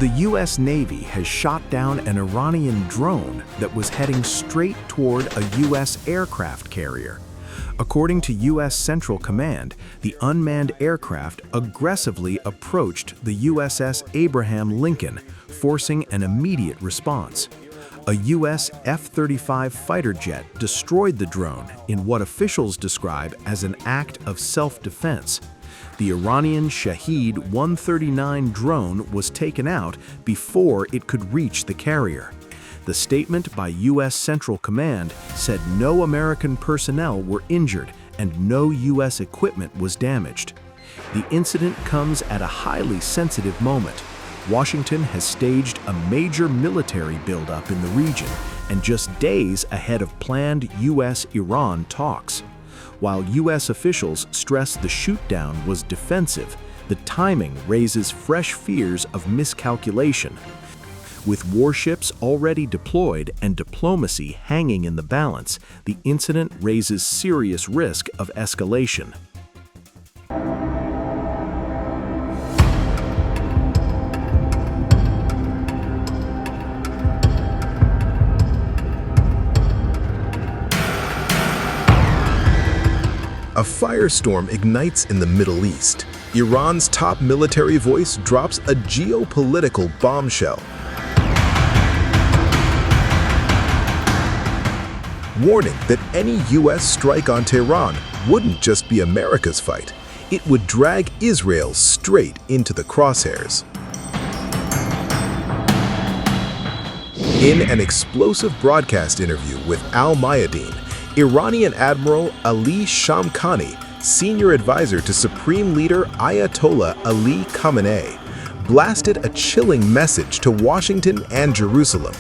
The U.S. Navy has shot down an Iranian drone that was heading straight toward a U.S. aircraft carrier. According to U.S. Central Command, the unmanned aircraft aggressively approached the USS Abraham Lincoln, forcing an immediate response. A U.S. F-35 fighter jet destroyed the drone in what officials describe as an act of self-defense. The Iranian Shahed 139 drone was taken out before it could reach the carrier. The statement by U.S. Central Command said no American personnel were injured and no U.S. equipment was damaged. The incident comes at a highly sensitive moment. Washington has staged a major military buildup in the region and just days ahead of planned U.S.-Iran talks. While U.S. officials stress the shootdown was defensive, the timing raises fresh fears of miscalculation. With warships already deployed and diplomacy hanging in the balance, the incident raises serious risk of escalation. A firestorm ignites in the Middle East. Iran's top military voice drops a geopolitical bombshell. Warning that any U.S. strike on Tehran wouldn't just be America's fight. It would drag Israel straight into the crosshairs. In an explosive broadcast interview with Al-Mayadeen, Iranian Admiral Ali Shamkhani, senior advisor to Supreme Leader Ayatollah Ali Khamenei, blasted a chilling message to Washington and Jerusalem.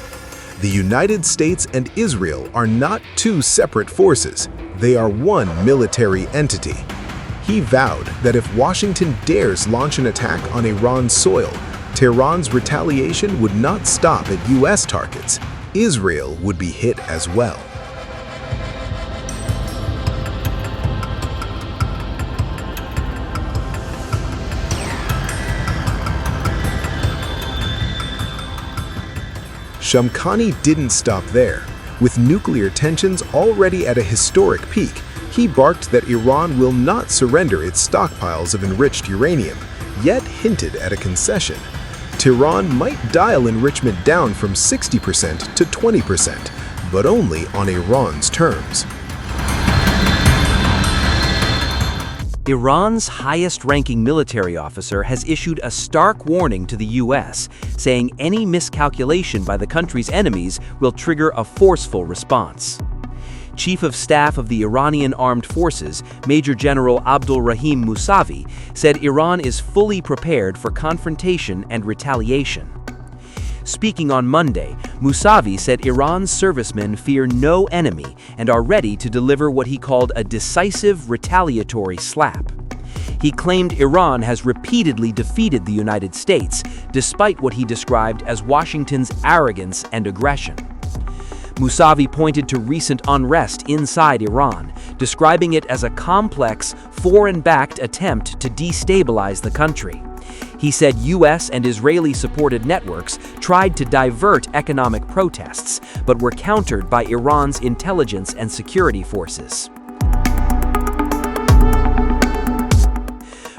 The United States and Israel are not two separate forces, they are one military entity. He vowed that if Washington dares launch an attack on Iran's soil, Tehran's retaliation would not stop at U.S. targets. Israel would be hit as well. Shamkhani didn't stop there. With nuclear tensions already at a historic peak, he barked that Iran will not surrender its stockpiles of enriched uranium, yet hinted at a concession. Tehran might dial enrichment down from 60% to 20%, but only on Iran's terms. Iran's highest-ranking military officer has issued a stark warning to the U.S., saying any miscalculation by the country's enemies will trigger a forceful response. Chief of Staff of the Iranian Armed Forces, Major General Abdulrahim Musavi, said Iran is fully prepared for confrontation and retaliation. Speaking on Monday, Musavi said Iran's servicemen fear no enemy and are ready to deliver what he called a decisive retaliatory slap. He claimed Iran has repeatedly defeated the United States, despite what he described as Washington's arrogance and aggression. Musavi pointed to recent unrest inside Iran, describing it as a complex, foreign-backed attempt to destabilize the country. He said U.S. and Israeli-supported networks tried to divert economic protests, but were countered by Iran's intelligence and security forces.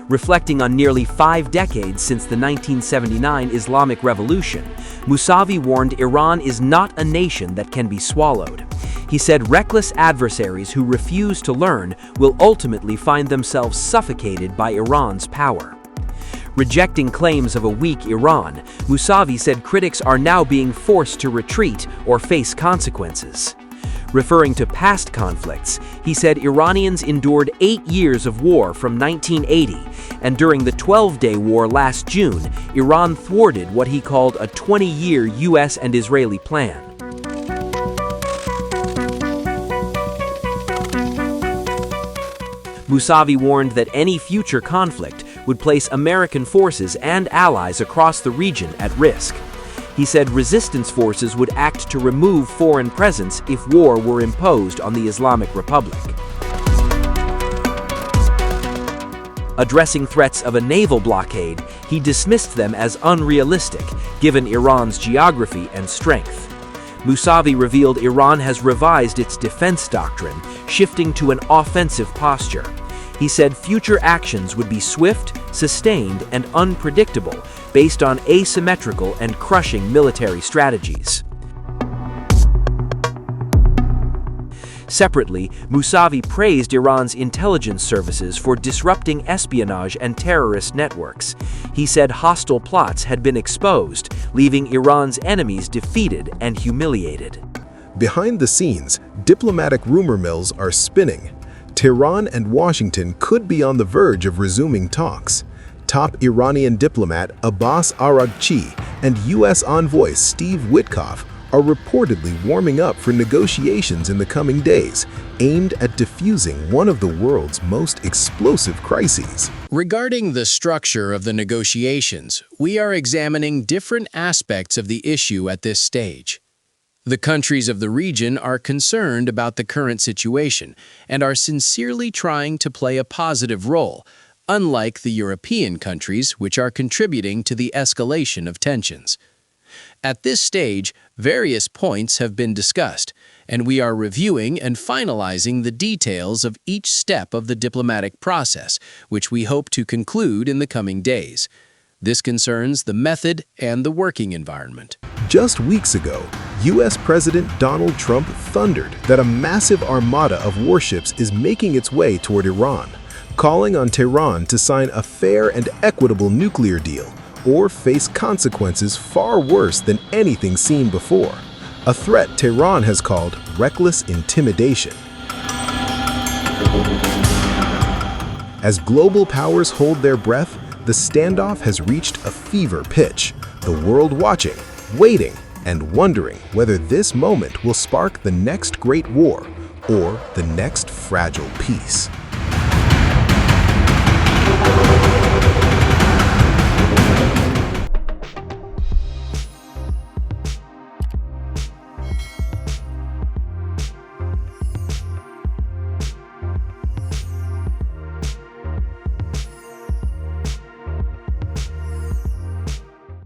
Reflecting on nearly 5 decades since the 1979 Islamic Revolution, Musavi warned Iran is not a nation that can be swallowed. He said reckless adversaries who refuse to learn will ultimately find themselves suffocated by Iran's power. Rejecting claims of a weak Iran, Musavi said critics are now being forced to retreat or face consequences. Referring to past conflicts, he said Iranians endured 8 years of war from 1980, and during the 12-day war last June, Iran thwarted what he called a 20-year U.S. and Israeli plan. Musavi warned that any future conflict would place American forces and allies across the region at risk. He said resistance forces would act to remove foreign presence if war were imposed on the Islamic Republic. Addressing threats of a naval blockade, he dismissed them as unrealistic, given Iran's geography and strength. Mousavi revealed Iran has revised its defense doctrine, shifting to an offensive posture. He said future actions would be swift, sustained, and unpredictable, based on asymmetrical and crushing military strategies. Separately, Mousavi praised Iran's intelligence services for disrupting espionage and terrorist networks. He said hostile plots had been exposed, leaving Iran's enemies defeated and humiliated. Behind the scenes, diplomatic rumor mills are spinning. Tehran and Washington could be on the verge of resuming talks. Top Iranian diplomat Abbas Araghchi and U.S. envoy Steve Witkoff are reportedly warming up for negotiations in the coming days, aimed at diffusing one of the world's most explosive crises. Regarding the structure of the negotiations, we are examining different aspects of the issue at this stage. The countries of the region are concerned about the current situation and are sincerely trying to play a positive role, unlike the European countries, which are contributing to the escalation of tensions. At this stage, various points have been discussed, and we are reviewing and finalizing the details of each step of the diplomatic process, which we hope to conclude in the coming days. This concerns the method and the working environment. Just weeks ago, U.S. President Donald Trump thundered that a massive armada of warships is making its way toward Iran, calling on Tehran to sign a fair and equitable nuclear deal or face consequences far worse than anything seen before, a threat Tehran has called reckless intimidation. As global powers hold their breath, the standoff has reached a fever pitch, the world watching, waiting, and wondering whether this moment will spark the next great war or the next fragile peace.